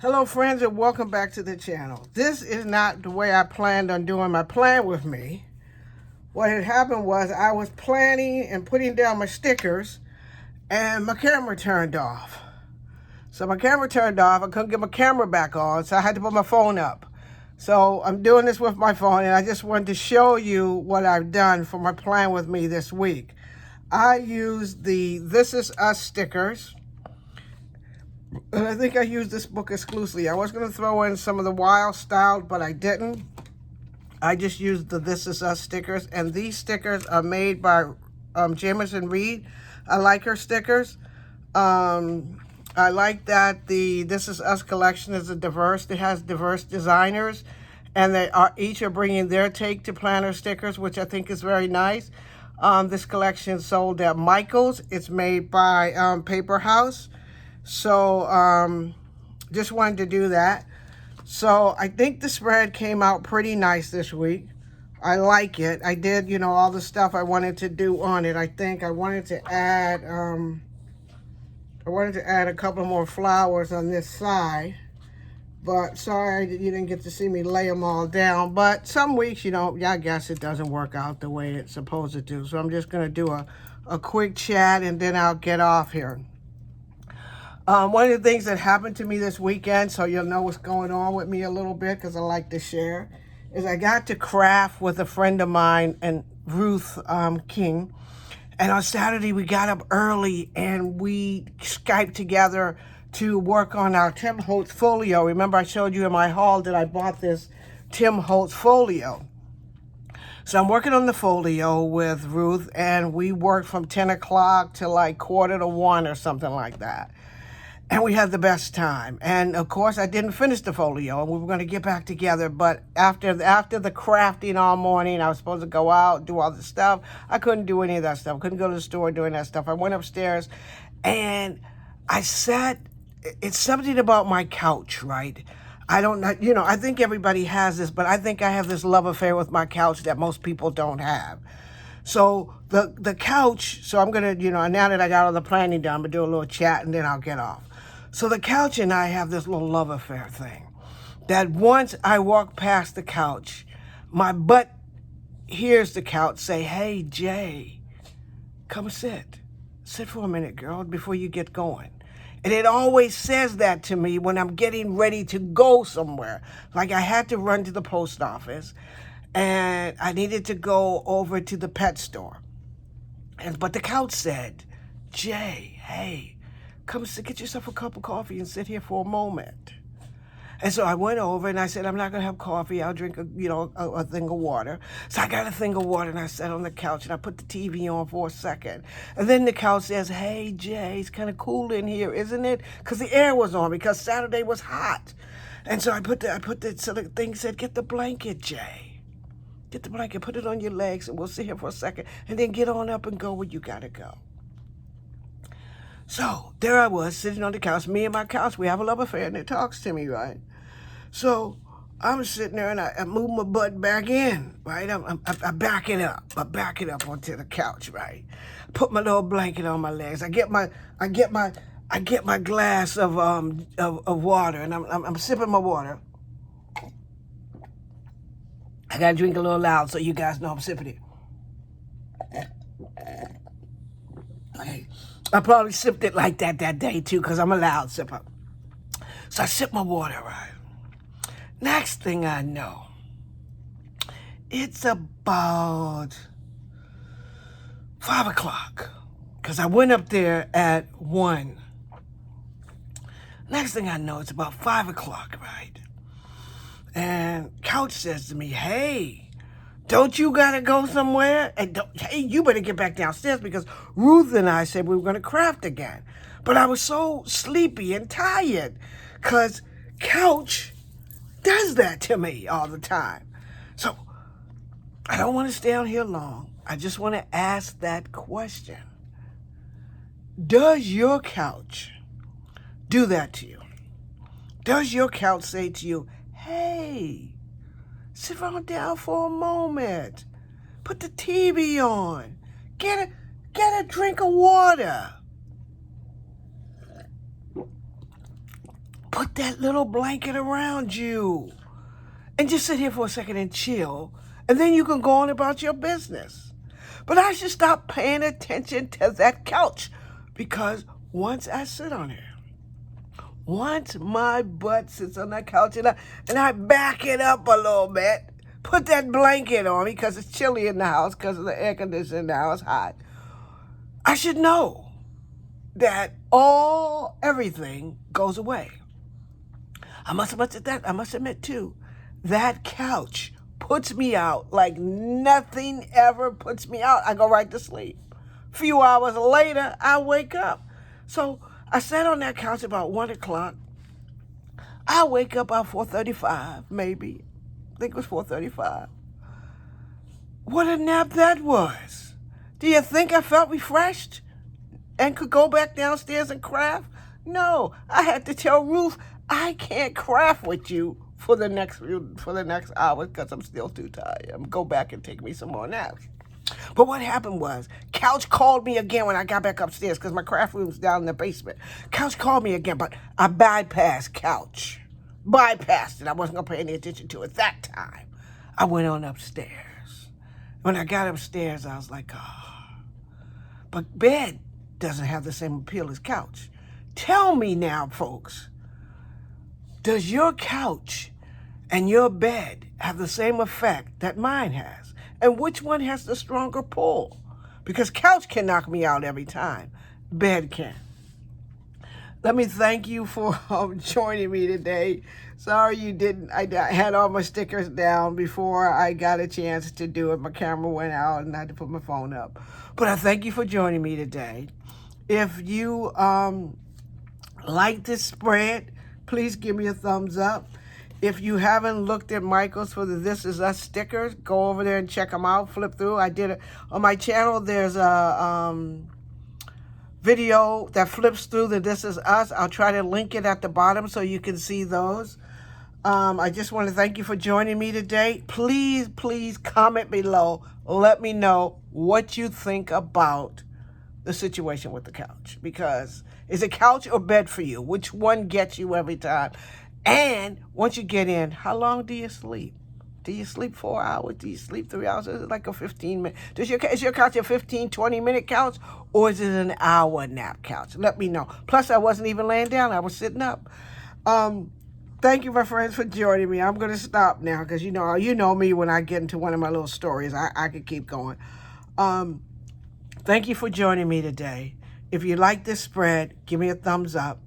Hello friends and welcome back to the channel. This is not the way I planned on doing my plan with me. What had happened was I was planning and putting down my stickers and my camera turned off. So my camera turned off, I couldn't get my camera back on, so I had to put my phone up. So I'm doing this with my phone and I just wanted to show you what I've done for my plan with me this week. I used the This Is Us stickers. And I think I used this book exclusively. I was going to throw in some of the Wild Style, but I didn't. I just used the This Is Us stickers. And these stickers are made by Jamison Reid. I like her stickers. I like that the This Is Us collection is diverse. It has diverse designers. And they are each are bringing their take to planner stickers, which I think is very nice. This collection is sold at Michael's. It's made by Paper House. So just wanted to do that. So I think the spread came out pretty nice this week. I like it. I did, all the stuff I wanted to do on it. I think I wanted to add a couple more flowers on this side. But sorry you didn't get to see me lay them all down. But some weeks, I guess it doesn't work out the way it's supposed to do. So I'm just going to do a quick chat and then I'll get off here. One of the things that happened to me this weekend, so you'll know what's going on with me a little bit because I like to share, is I got to craft with a friend of mine and Ruth King. And on Saturday, we got up early and we Skyped together to work on our Tim Holtz folio. Remember I showed you in my haul that I bought this Tim Holtz folio. So I'm working on the folio with Ruth and we worked from 10 o'clock to like 12:45 or something like that. And we had the best time. And of course, I didn't finish the folio, and we were going to get back together. But after the crafting all morning, I was supposed to go out, do all the stuff. I couldn't do any of that stuff. I couldn't go to the store doing that stuff. I went upstairs, and I sat. It's something about my couch, right? I don't know, I think everybody has this, but I think I have this love affair with my couch that most people don't have. So the couch, so I'm going to, now that I got all the planning done, I'm going to do a little chat, and then I'll get off. So the couch and I have this little love affair thing that once I walk past the couch, my butt hears the couch say, "Hey, Jay, come sit. Sit for a minute, girl, before you get going." And it always says that to me when I'm getting ready to go somewhere. Like I had to run to the post office and I needed to go over to the pet store. But the couch said, "Jay, hey, come sit, get yourself a cup of coffee and sit here for a moment." And so I went over and I said, "I'm not going to have coffee. I'll drink a thing of water." So I got a thing of water and I sat on the couch and I put the TV on for a second. And then the couch says, "Hey, Jay, it's kind of cool in here, isn't it?" Because the air was on because Saturday was hot. And so so the thing said, "Get the blanket, Jay. Get the blanket, put it on your legs and we'll sit here for a second and then get on up and go where you got to go." So there I was sitting on the couch, me and my couch, we have a love affair and it talks to me, right? So I'm sitting there and I move my butt back in, right? I back it up. I back it up onto the couch, right? Put my little blanket on my legs. I get my glass of water and I'm sipping my water. I gotta drink a little loud so you guys know I'm sipping it. Okay. I probably sipped it like that day too because I'm a loud sipper. So I sip my water, right? Next thing I know, it's about 5 o'clock because I went up there at 1. Next thing I know, it's about 5 o'clock, right? And Couch says to me, "Hey, don't you gotta go somewhere? And hey, you better get back downstairs because Ruth and I said we were gonna craft again." But I was so sleepy and tired because Couch does that to me all the time. So I don't want to stay on here long. I just want to ask that question. Does your couch do that to you? Does your couch say to you, "Hey, sit on down for a moment. Put the TV on. Get a drink of water. put that little blanket around you and just sit here for a second and chill, and then you can go on about your business. But I should stop paying attention to that couch, because once I sit on it, once my butt sits on that couch and I back it up a little bit, put that blanket on me because it's chilly in the house because of the air conditioning in the house hot, I should know that everything goes away. I must admit too, that couch puts me out like nothing ever puts me out. I go right to sleep. A few hours later, I wake up. So I sat on that couch about 1 o'clock. I wake up about 4:35, maybe. I think it was 4:35. What a nap that was. Do you think I felt refreshed and could go back downstairs and craft? No, I had to tell Ruth, I can't craft with you for the next hour because I'm still too tired. I'm go back and take me some more naps. But what happened was, Couch called me again when I got back upstairs because my craft room's down in the basement. Couch called me again, but I bypassed Couch. Bypassed it. I wasn't going to pay any attention to it that time. I went on upstairs. When I got upstairs, I was like, But bed doesn't have the same appeal as couch. Tell me now, folks, does your couch and your bed have the same effect that mine has? And which one has the stronger pull? Because couch can knock me out every time. Bed can. Let me thank you for joining me today. Sorry you didn't. I had all my stickers down before I got a chance to do it. My camera went out and I had to put my phone up. But I thank you for joining me today. If you like this spread, please give me a thumbs up. If you haven't looked at Michael's for the This Is Us stickers, go over there and check them out. Flip through. I did it on my channel. There's a video that flips through the This Is Us. I'll try to link it at the bottom so you can see those. I just want to thank you for joining me today. Please comment below. Let me know what you think about the situation with the couch. Because is it couch or bed for you? Which one gets you every time? And once you get in, how long do you sleep? Do you sleep 4 hours? Do you sleep 3 hours? Is it like a 15-minute? Is your couch a 15, 20-minute couch? Or is it an hour nap couch? Let me know. Plus, I wasn't even laying down. I was sitting up. Thank you, my friends, for joining me. I'm going to stop now because you know me when I get into one of my little stories. I could keep going. Thank you for joining me today. If you like this spread, give me a thumbs up.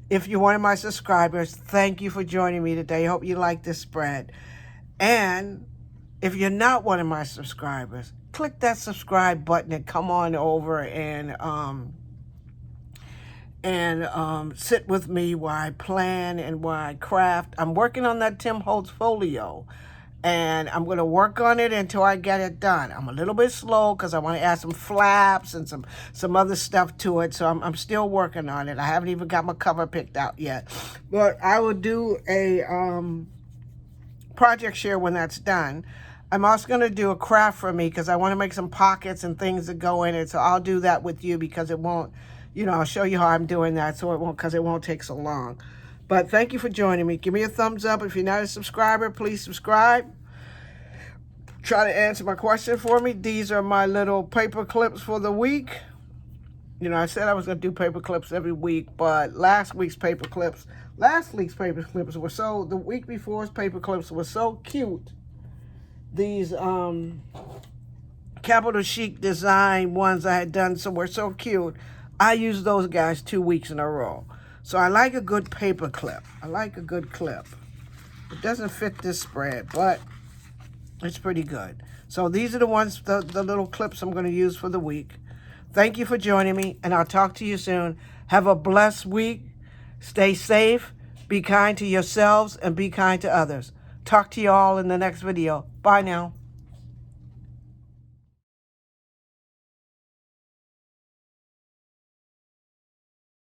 If you're one of my subscribers, thank you for joining me today. I hope you like this spread. And if you're not one of my subscribers, click that subscribe button and come on over and sit with me while I plan and while I craft. I'm working on that Tim Holtz folio, and I'm going to work on it until I get it done. I'm a little bit slow because I want to add some flaps and some other stuff to it, so I'm still working on it. I haven't even got my cover picked out yet. But I will do a project share when that's done. I'm also going to do a craft for me because I want to make some pockets and things that go in it, so I'll do that with you because it won't, I'll show you how I'm doing that so it won't take so long. But thank you for joining me. Give me a thumbs up. If you're not a subscriber, please subscribe. Try to answer my question for me. These are my little paper clips for the week. I said I was going to do paper clips every week, but last week's paper clips were the week before's paper clips were so cute. These Capital Chic design ones I had done were so cute. I used those guys 2 weeks in a row. So I like a good paper clip. I like a good clip. It doesn't fit this spread, but it's pretty good. So these are the ones, the little clips I'm going to use for the week. Thank you for joining me, and I'll talk to you soon. Have a blessed week. Stay safe. Be kind to yourselves and be kind to others. Talk to you all in the next video. Bye now.